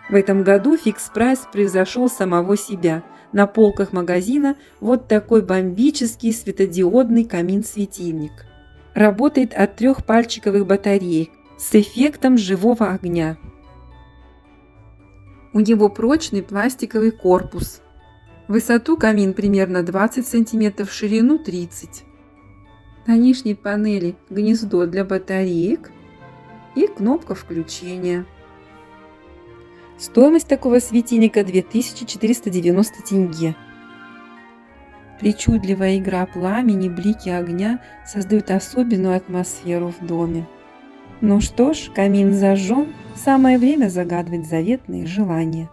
В этом году фикс-прайс превзошел самого себя. На полках магазина вот такой бомбический светодиодный камин-светильник. Работает от 3 пальчиковых батареек с эффектом живого огня. У него прочный пластиковый корпус. В высоту камин примерно 20 см, в ширину 30 см. На нижней панели гнездо для батареек и кнопка включения. Стоимость такого светильника 2490 тенге. Причудливая игра пламени, блики огня создают особенную атмосферу в доме. Ну что ж, камин зажжен, самое время загадывать заветные желания.